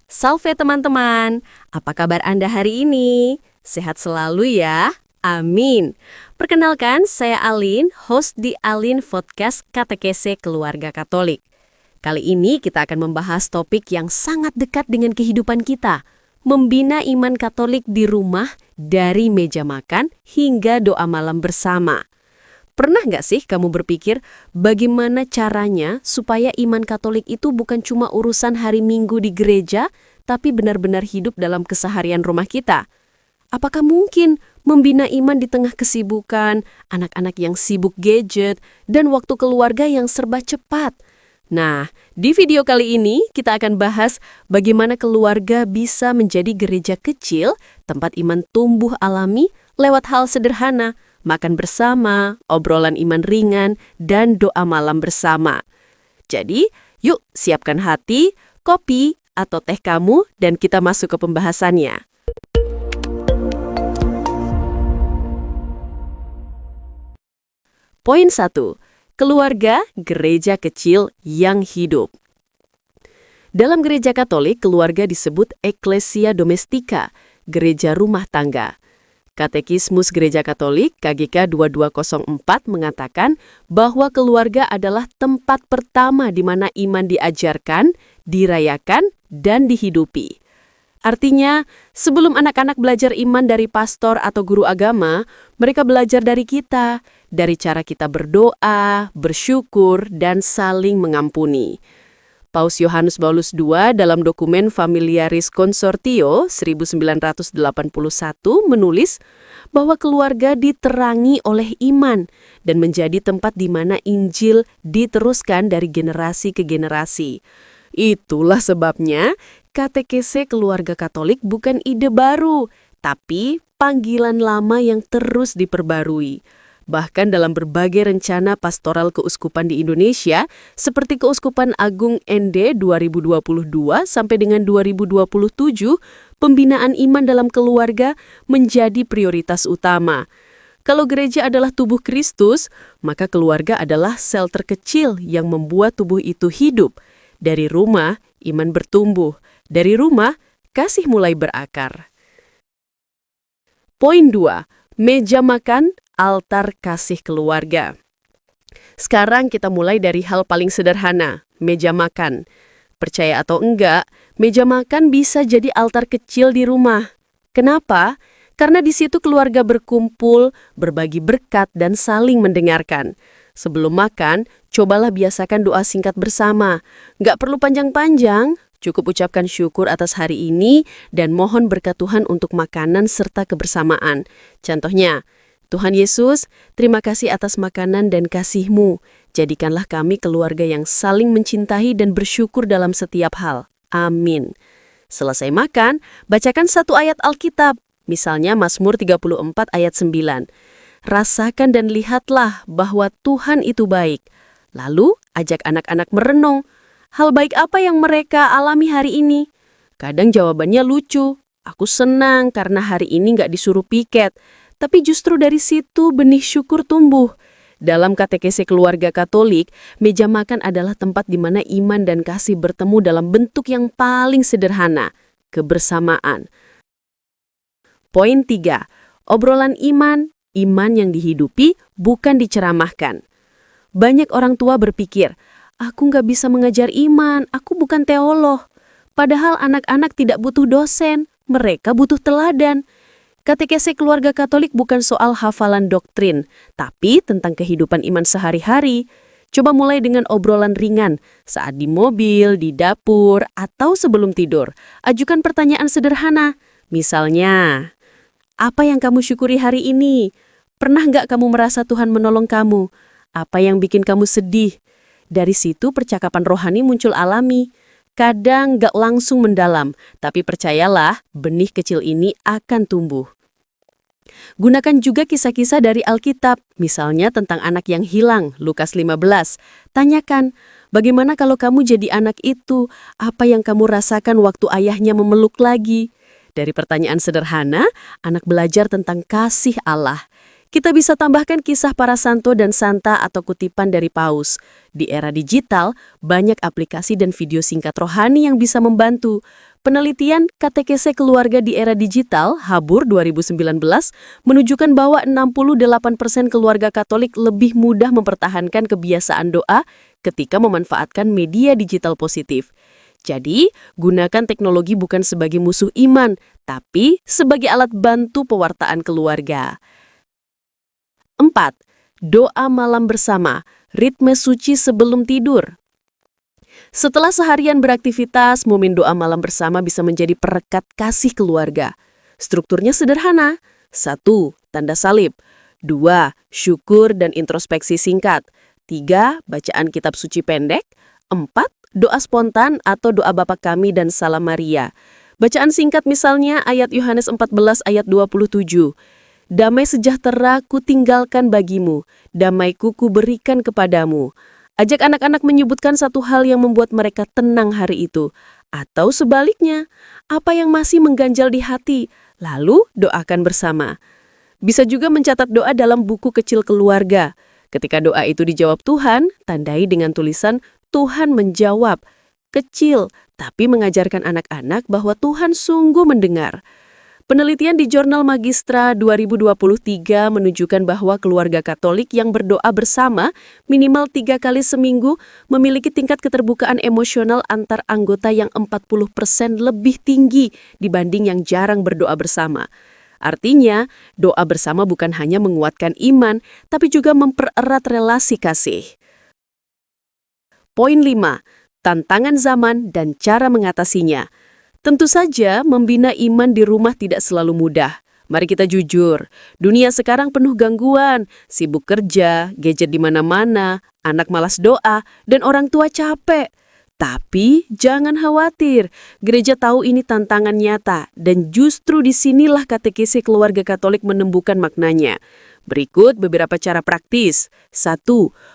Salve teman-teman, apa kabar Anda hari ini? Sehat selalu ya? Amin. Perkenalkan, saya Alin, host di Alin Podcast Katekese Keluarga Katolik. Kali ini kita akan membahas topik yang sangat dekat dengan kehidupan kita, membina iman Katolik di rumah dari meja makan hingga doa malam bersama. Pernah nggak sih kamu berpikir bagaimana caranya supaya iman Katolik itu bukan cuma urusan hari Minggu di gereja, tapi benar-benar hidup dalam keseharian rumah kita? Apakah mungkin membina iman di tengah kesibukan, anak-anak yang sibuk gadget, dan waktu keluarga yang serba cepat? Nah, di video kali ini kita akan bahas bagaimana keluarga bisa menjadi gereja kecil, tempat iman tumbuh alami lewat hal sederhana, makan bersama, obrolan iman ringan, dan doa malam bersama. Jadi, yuk siapkan hati, kopi, atau teh kamu, dan kita masuk ke pembahasannya. Poin 1. Keluarga gereja kecil yang hidup. Dalam gereja Katolik, keluarga disebut Ecclesia Domestica, gereja rumah tangga. Katekismus Gereja Katolik KGK 2204 mengatakan bahwa keluarga adalah tempat pertama di mana iman diajarkan, dirayakan, dan dihidupi. Artinya, sebelum anak-anak belajar iman dari pastor atau guru agama, mereka belajar dari kita, dari cara kita berdoa, bersyukur, dan saling mengampuni. Paus Yohanes Paulus II dalam dokumen Familiaris Consortio 1981 menulis bahwa keluarga diterangi oleh iman dan menjadi tempat di mana Injil diteruskan dari generasi ke generasi. Itulah sebabnya katekese keluarga Katolik bukan ide baru, tapi panggilan lama yang terus diperbarui. Bahkan dalam berbagai rencana pastoral keuskupan di Indonesia, seperti Keuskupan Agung ND 2022 sampai dengan 2027, pembinaan iman dalam keluarga menjadi prioritas utama. Kalau gereja adalah tubuh Kristus, maka keluarga adalah sel terkecil yang membuat tubuh itu hidup. Dari rumah, iman bertumbuh. Dari rumah, kasih mulai berakar. Poin 2. Meja makan, altar kasih keluarga. Sekarang kita mulai dari hal paling sederhana, meja makan. Percaya atau enggak, meja makan bisa jadi altar kecil di rumah. Kenapa? Karena di situ keluarga berkumpul, berbagi berkat, dan saling mendengarkan. Sebelum makan, cobalah biasakan doa singkat bersama. Nggak perlu panjang-panjang, cukup ucapkan syukur atas hari ini dan mohon berkat Tuhan untuk makanan serta kebersamaan. Contohnya, Tuhan Yesus, terima kasih atas makanan dan kasih-Mu. Jadikanlah kami keluarga yang saling mencintai dan bersyukur dalam setiap hal. Amin. Selesai makan, bacakan satu ayat Alkitab, misalnya Mazmur 34 ayat 9. Rasakan dan lihatlah bahwa Tuhan itu baik. Lalu, ajak anak-anak merenung. Hal baik apa yang mereka alami hari ini? Kadang jawabannya lucu. Aku senang karena hari ini nggak disuruh piket. Tapi justru dari situ benih syukur tumbuh. Dalam katekese keluarga Katolik, meja makan adalah tempat di mana iman dan kasih bertemu dalam bentuk yang paling sederhana, kebersamaan. Poin 3. Obrolan iman, iman yang dihidupi, bukan diceramahkan. Banyak orang tua berpikir, aku nggak bisa mengajar iman, aku bukan teolog. Padahal anak-anak tidak butuh dosen, mereka butuh teladan. Katekese keluarga Katolik bukan soal hafalan doktrin, tapi tentang kehidupan iman sehari-hari. Coba mulai dengan obrolan ringan, saat di mobil, di dapur, atau sebelum tidur. Ajukan pertanyaan sederhana, misalnya, apa yang kamu syukuri hari ini? Pernah nggak kamu merasa Tuhan menolong kamu? Apa yang bikin kamu sedih? Dari situ percakapan rohani muncul alami. Kadang nggak langsung mendalam, tapi percayalah, benih kecil ini akan tumbuh. Gunakan juga kisah-kisah dari Alkitab, misalnya tentang anak yang hilang, Lukas 15. Tanyakan, bagaimana kalau kamu jadi anak itu? Apa yang kamu rasakan waktu ayahnya memeluk lagi? Dari pertanyaan sederhana, anak belajar tentang kasih Allah. Kita bisa tambahkan kisah para santo dan santa atau kutipan dari paus. Di era digital, banyak aplikasi dan video singkat rohani yang bisa membantu. Penelitian katekese keluarga di era digital, Habur 2019, menunjukkan bahwa 68% keluarga Katolik lebih mudah mempertahankan kebiasaan doa ketika memanfaatkan media digital positif. Jadi, gunakan teknologi bukan sebagai musuh iman, tapi sebagai alat bantu pewartaan keluarga. 4. Doa malam bersama, ritme suci sebelum tidur. Setelah seharian beraktivitas, momen doa malam bersama bisa menjadi perekat kasih keluarga. Strukturnya sederhana. 1. Tanda salib. 2. Syukur dan introspeksi singkat. 3. Bacaan kitab suci pendek. 4. Doa spontan atau doa Bapa Kami dan Salam Maria. Bacaan singkat misalnya ayat Yohanes 14 ayat 27. Damai sejahtera ku tinggalkan bagimu, damaiku ku berikan kepadamu. Ajak anak-anak menyebutkan satu hal yang membuat mereka tenang hari itu. Atau sebaliknya, apa yang masih mengganjal di hati, lalu doakan bersama. Bisa juga mencatat doa dalam buku kecil keluarga. Ketika doa itu dijawab Tuhan, tandai dengan tulisan Tuhan menjawab. Kecil, tapi mengajarkan anak-anak bahwa Tuhan sungguh mendengar. Penelitian di Jurnal Magistra 2023 menunjukkan bahwa keluarga Katolik yang berdoa bersama minimal 3 kali seminggu memiliki tingkat keterbukaan emosional antar anggota yang 40% lebih tinggi dibanding yang jarang berdoa bersama. Artinya, doa bersama bukan hanya menguatkan iman, tapi juga mempererat relasi kasih. Poin 5. Tantangan zaman dan cara mengatasinya. Tentu saja, membina iman di rumah tidak selalu mudah. Mari kita jujur, dunia sekarang penuh gangguan, sibuk kerja, gadget di mana-mana, anak malas doa, dan orang tua capek. Tapi jangan khawatir, gereja tahu ini tantangan nyata, dan justru disinilah katekese keluarga Katolik menemukan maknanya. Berikut beberapa cara praktis. 1.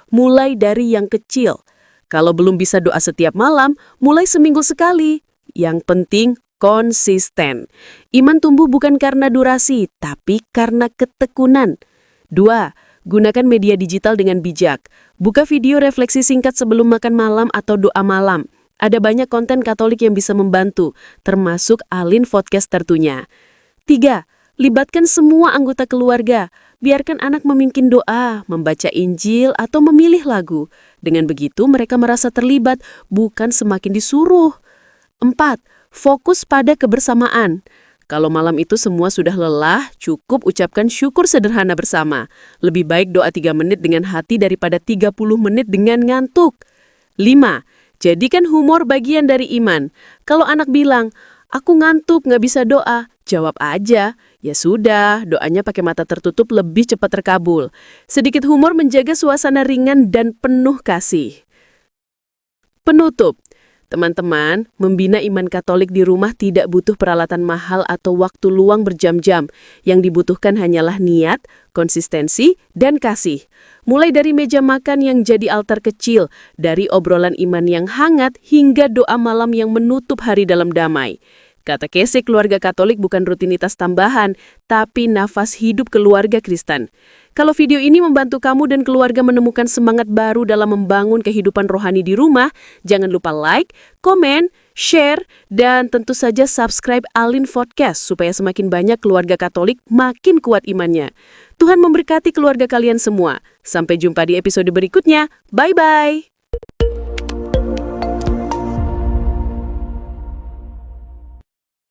Mulai dari yang kecil. Kalau belum bisa doa setiap malam, mulai seminggu sekali. Yang penting, konsisten. Iman tumbuh bukan karena durasi, tapi karena ketekunan. 2. Gunakan media digital dengan bijak. Buka video refleksi singkat sebelum makan malam atau doa malam. Ada banyak konten Katolik yang bisa membantu, termasuk Alin Podcast tentunya. 3. Libatkan semua anggota keluarga. Biarkan anak memimpin doa, membaca Injil, atau memilih lagu. Dengan begitu, mereka merasa terlibat, bukan semakin disuruh. 4. Fokus pada kebersamaan. Kalau malam itu semua sudah lelah, cukup ucapkan syukur sederhana bersama. Lebih baik doa 3 menit dengan hati daripada 30 menit dengan ngantuk. 5. Jadikan humor bagian dari iman. Kalau anak bilang, aku ngantuk, nggak bisa doa, jawab aja, ya sudah, doanya pakai mata tertutup lebih cepat terkabul. Sedikit humor menjaga suasana ringan dan penuh kasih. Penutup. Teman-teman, membina iman Katolik di rumah tidak butuh peralatan mahal atau waktu luang berjam-jam. Yang dibutuhkan hanyalah niat, konsistensi, dan kasih. Mulai dari meja makan yang jadi altar kecil, dari obrolan iman yang hangat, hingga doa malam yang menutup hari dalam damai. Katekese keluarga Katolik bukan rutinitas tambahan, tapi nafas hidup keluarga Kristen. Kalau video ini membantu kamu dan keluarga menemukan semangat baru dalam membangun kehidupan rohani di rumah, jangan lupa like, komen, share, dan tentu saja subscribe Alin Podcast supaya semakin banyak keluarga Katolik makin kuat imannya. Tuhan memberkati keluarga kalian semua. Sampai jumpa di episode berikutnya. Bye-bye!